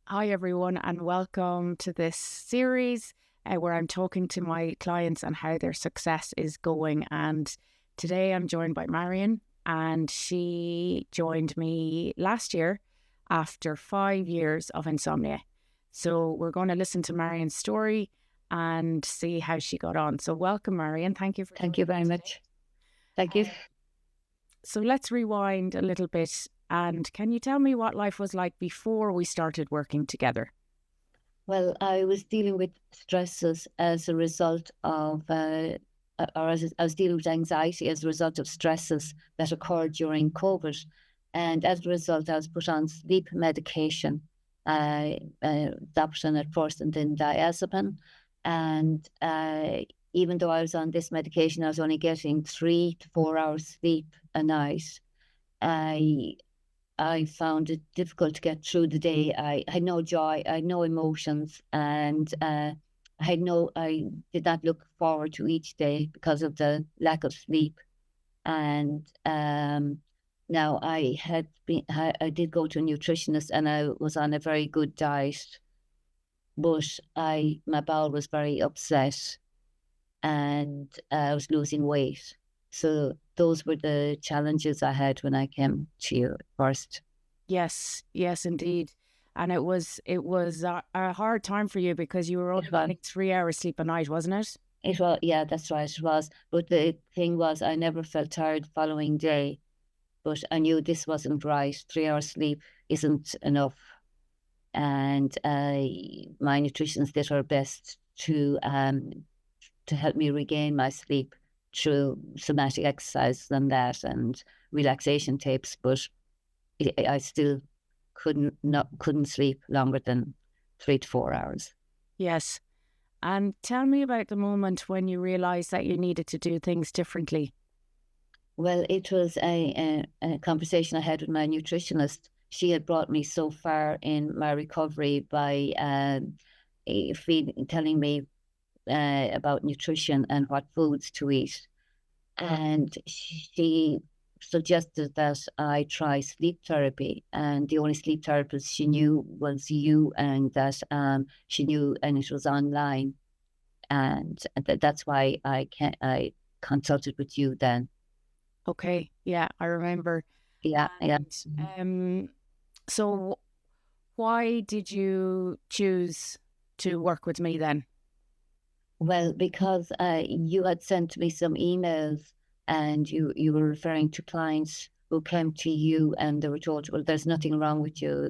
Hi, everyone, and welcome to this series where I'm talking to my clients and how their success is going. And today I'm joined by Marian, and she joined me last year after 5 years of insomnia. So we're going to listen to Marian's story and see how she got on. So welcome, Marian. Thank you for Thank joining you me very today. much. Thank you. So let's rewind a little bit. And can you tell me what life was like before we started working together? Well, I was dealing with stresses as a result of, I was dealing with anxiety as a result of stresses that occurred during COVID. And as a result, I was put on sleep medication, Dapsone at first and then diazepam. And even though I was on this medication, I was only getting 3 to 4 hours sleep a night. I I found it difficult to get through the day. I had no joy, I had no emotions, and I did not look forward to each day because of the lack of sleep. And now I did go to a nutritionist, and I was on a very good diet, but my bowel was very upset, and I was losing weight. So those were the challenges I had when I came to you first. Yes, yes, indeed. And it was a hard time for you because you were only It was. getting 3 hours sleep a night, wasn't it? It was, yeah, that's right, it was. But the thing was, I never felt tired the following day, but I knew this wasn't right. 3 hours sleep isn't enough. And my nutritionist did her best to help me regain my sleep through somatic exercises and that and relaxation tapes. But I still couldn't sleep longer than 3 to 4 hours. Yes. And tell me about the moment when you realized that you needed to do things differently. Well, it was a conversation I had with my nutritionist. She had brought me so far in my recovery by telling me about nutrition and what foods to eat. And she suggested that I try sleep therapy. And the only sleep therapist she knew was you, and that she knew, and it was online. And that's why I consulted with you then. Okay. Yeah, I remember. Yeah, yeah. And so why did you choose to work with me then? Well, because you had sent me some emails, and you were referring to clients who came to you and they were told, well, there's nothing wrong with you,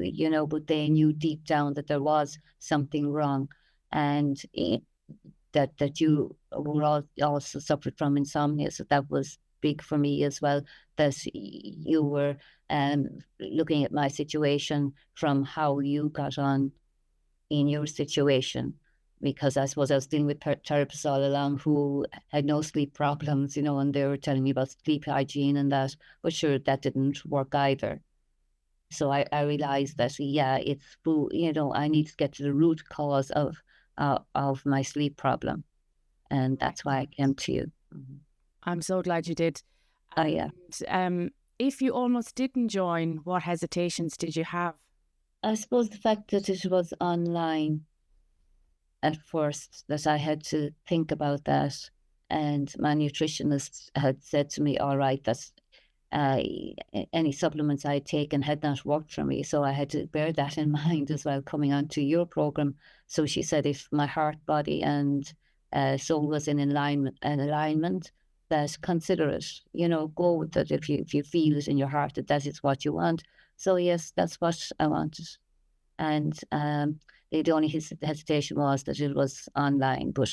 but they knew deep down that there was something wrong, and that you were also suffered from insomnia. So that was big for me as well, that you were looking at my situation from how you got on in your situation, because I suppose I was dealing with therapists all along who had no sleep problems, and they were telling me about sleep hygiene and that, but sure, that didn't work either. So I realized that, yeah, it's food, I need to get to the root cause of my sleep problem. And that's why I came to you. Mhm. I'm so glad you did. Oh, yeah. And if you almost didn't join, what hesitations did you have? I suppose the fact that it was online at first, that I had to think about that. And my nutritionist had said to me, all right, that uh, any supplements I had taken had not worked for me. So I had to bear that in mind as well, coming onto your program. So she said, if my heart, body, and soul was in alignment, that consider it, go with it if you feel it in your heart that is what you want. So yes, that's what I wanted. And the only hesitation was that it was online, but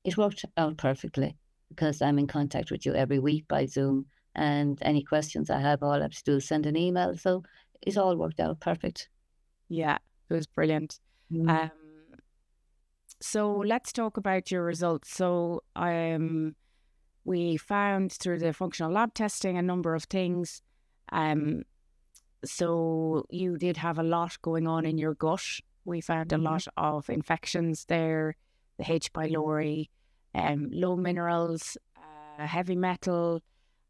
it worked out perfectly because I'm in contact with you every week by Zoom. And any questions I have, all I have to do is send an email. So it all worked out perfect. Yeah, it was brilliant. Mm. Um, so let's talk about your results. So we found through the functional lab testing a number of things. Um, so you did have a lot going on in your gut. We found a lot of infections there, the H. pylori, low minerals, heavy metal.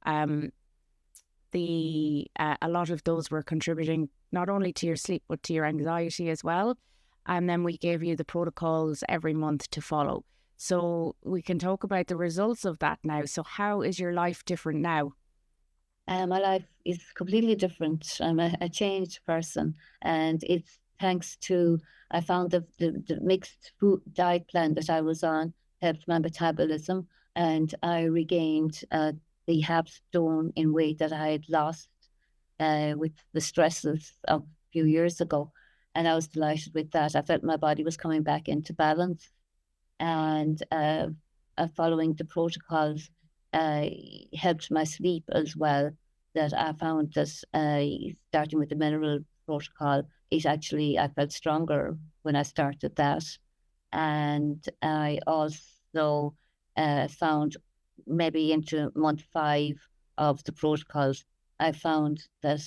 Um, a lot of those were contributing not only to your sleep but to your anxiety as well. And then we gave you the protocols every month to follow. So we can talk about the results of that now. So how is your life different now? My life is completely different. I'm a changed person, and it's thanks to I found the mixed food diet plan that I was on helped my metabolism, and I regained the half stone in weight that I had lost with the stresses of a few years ago, and I was delighted with that. I felt my body was coming back into balance, and following the protocols helped my sleep as well. That I found that starting with the mineral protocol, I felt stronger when I started that. And I also found maybe into month 5 of the protocols, I found that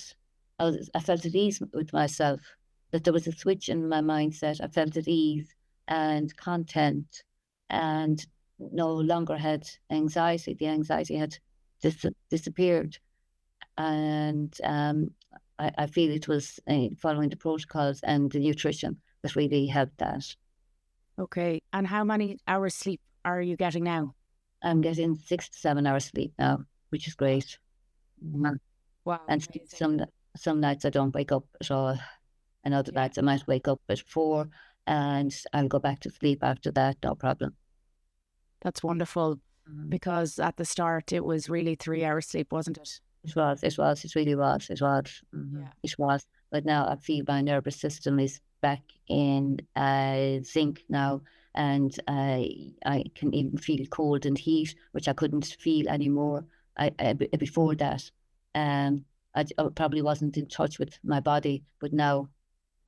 I felt at ease with myself, that there was a switch in my mindset. I felt at ease and content and no longer had anxiety. The anxiety had disappeared. And I feel it was following the protocols and the nutrition that really helped that. Okay. And how many hours sleep are you getting now? I'm getting 6 to 7 hours sleep now, which is great. Mhm. Wow, And amazing. some nights I don't wake up at all, and other Yeah, nights I might wake up at 4, and I'll go back to sleep after that, no problem. that's wonderful. Mhm. Because at the start it was really 3 hours sleep, wasn't it? It really was, Yeah. it was. But now I feel my nervous system is back in sync now, and I can even feel cold and heat, which I couldn't feel anymore. Before that, um, I probably wasn't in touch with my body, but now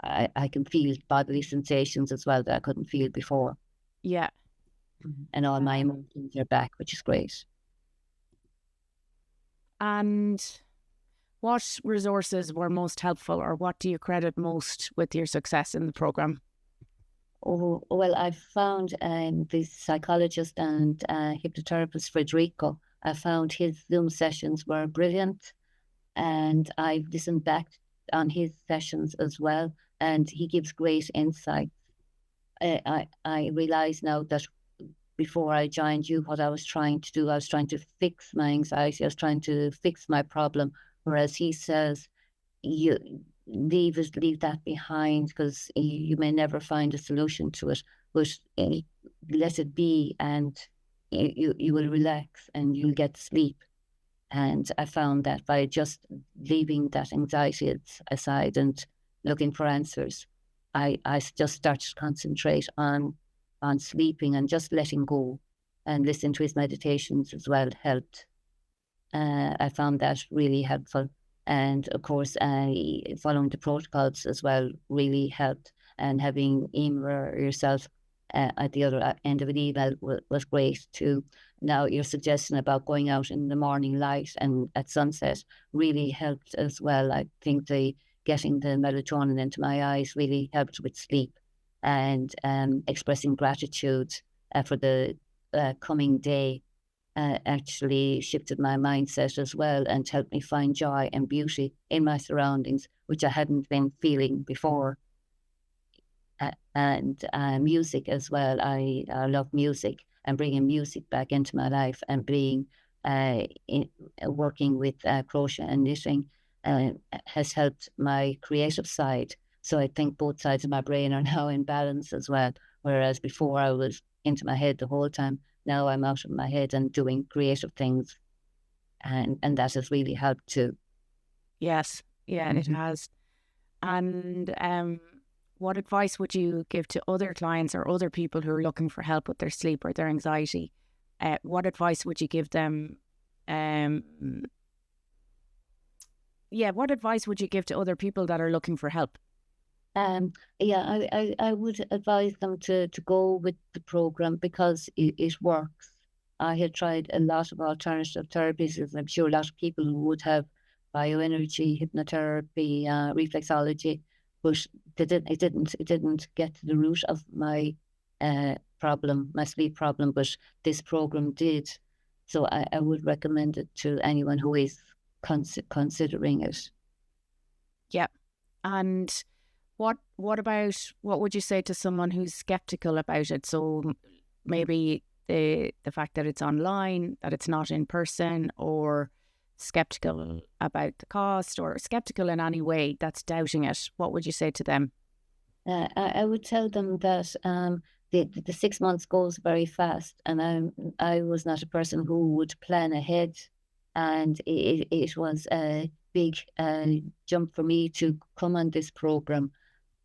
I can feel bodily sensations as well that I couldn't feel before, Yeah. and all my Um, emotions are back, which is great. and what resources were most helpful, or what do you credit most with your success in the program? Oh, well, I found the psychologist and hypnotherapist Federico. I found his Zoom sessions were brilliant, and I've listened back on his sessions as well, and he gives great insight. I realize now that before I joined you, what I was trying to do, I was trying to fix my anxiety, I was trying to fix my problem, whereas he says you leave that behind because you may never find a solution to it, but let it be, and you will relax and you'll get sleep. And I found that by just leaving that anxiety aside and looking for answers, I just started to concentrate on sleeping and just letting go, and listening to his meditations as well helped. I found that really helpful. And of course, following the protocols as well really helped. And having Emer or yourself at the other end of an email was great too. Now, your suggestion about going out in the morning light and at sunset really helped as well. I think the getting the melatonin into my eyes really helped with sleep, and expressing gratitude for the coming day actually shifted my mindset as well and helped me find joy and beauty in my surroundings, which I hadn't been feeling before. And music as well. I love music, and bringing music back into my life, and being working with crochet and knitting has helped my creative side. So I think both sides of my brain are now in balance as well. Whereas before I was into my head the whole time, now I'm out of my head and doing creative things, and that has really helped too. Yes. Yeah, it has. And what advice would you give to other clients or other people who are looking for help with their sleep or their anxiety? What advice would you give them? Yeah, what advice would you give to other people that are looking for help? Yeah, I would advise them to go with the program because it works. I had tried a lot of alternative therapies, as I'm sure a lot of people would have, bioenergy, hypnotherapy, reflexology, but it didn't get to the root of my problem, my sleep problem, but this program did. So I would recommend it to anyone who is considering it. Yeah. And what would you say to someone who's skeptical about it? So maybe the fact that it's online, that it's not in person, or skeptical about the cost, or skeptical in any way that's doubting it. What would you say to them? I would tell them that the 6 months goes very fast, and I was not a person who would plan ahead, and it was a big jump for me to come on this program.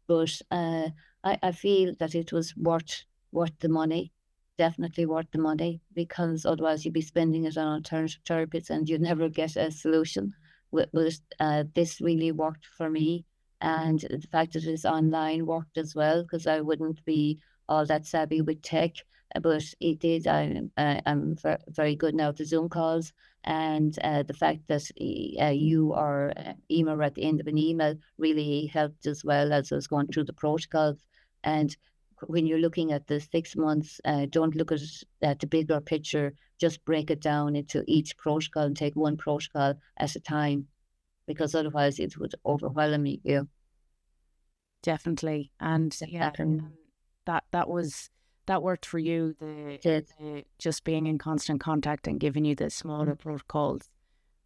But I feel that it was worth the money, definitely worth the money, because otherwise you'd be spending it on alternative therapies and you'd never get a solution. This really worked for me, and the fact that it's online worked as well, because I wouldn't be all that savvy with tech, but it did. I'm very good now at the Zoom calls, and the fact that you or Emer at the end of an email really helped as well as I was going through the protocols. And when you're looking at the 6 months, don't look at the bigger picture. Just break it down into each protocol and take one protocol at a time, because otherwise it would overwhelm you. Definitely. And yeah, that worked for you, the just being in constant contact and giving you the smaller protocols.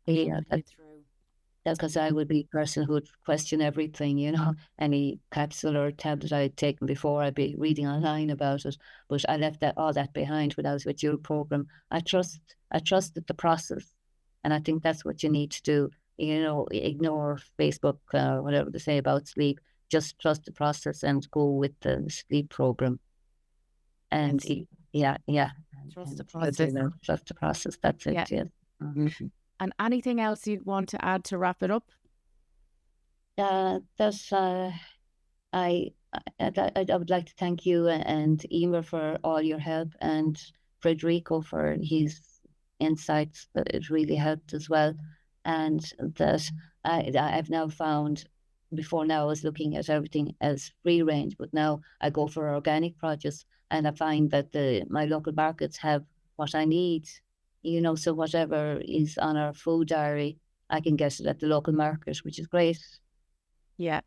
Yeah, that's because I would be a person who would question everything, any capsule or tablet I'd taken before. I'd be reading online about it, but I left all that behind when I was with your program. I trusted the process, and I think that's what you need to do. Ignore Facebook, whatever they say about sleep. Just trust the process and go with the sleep program. And yes. Yeah. Trust the process. Trust the process. That's it. Yeah. Yes. Mm-hmm. And anything else you'd want to add to wrap it up? I would like to thank you and Emer for all your help, and Federico for his insights. That it really helped as well, and that I've now found. Before now, I was looking at everything as free range, but now I go for organic produce, and I find that my local markets have what I need. So whatever is on our food diary, I can get it at the local market, which is great. Yeah.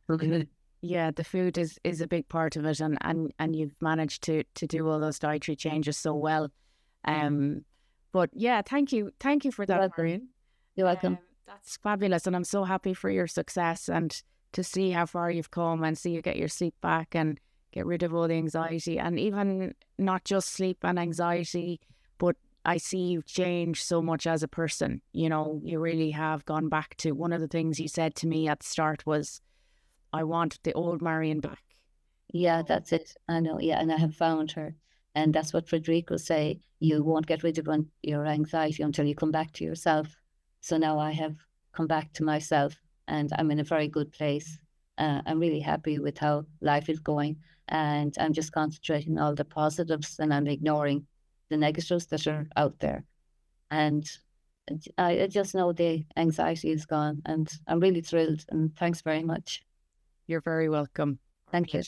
Yeah, the food is a big part of it, and you've managed to do all those dietary changes so well. But yeah, thank you for that, Marian. You're welcome. That's fabulous, and I'm so happy for your success, and to see how far you've come, and see you get your sleep back and get rid of all the anxiety, and even not just sleep and anxiety, but I see you've changed so much as a person. You really have gone back to one of the things you said to me at the start was, I want the old Marian back. Yeah, that's it. I know. Yeah, and I have found her. And that's what Federico say. You won't get rid of your anxiety until you come back to yourself. So now I have come back to myself, and I'm in a very good place. I'm really happy with how life is going, and I'm just concentrating on all the positives, and I'm ignoring the negatives that are out there. And I just know the anxiety is gone, and I'm really thrilled. And thanks very much. You're very welcome. Thank you.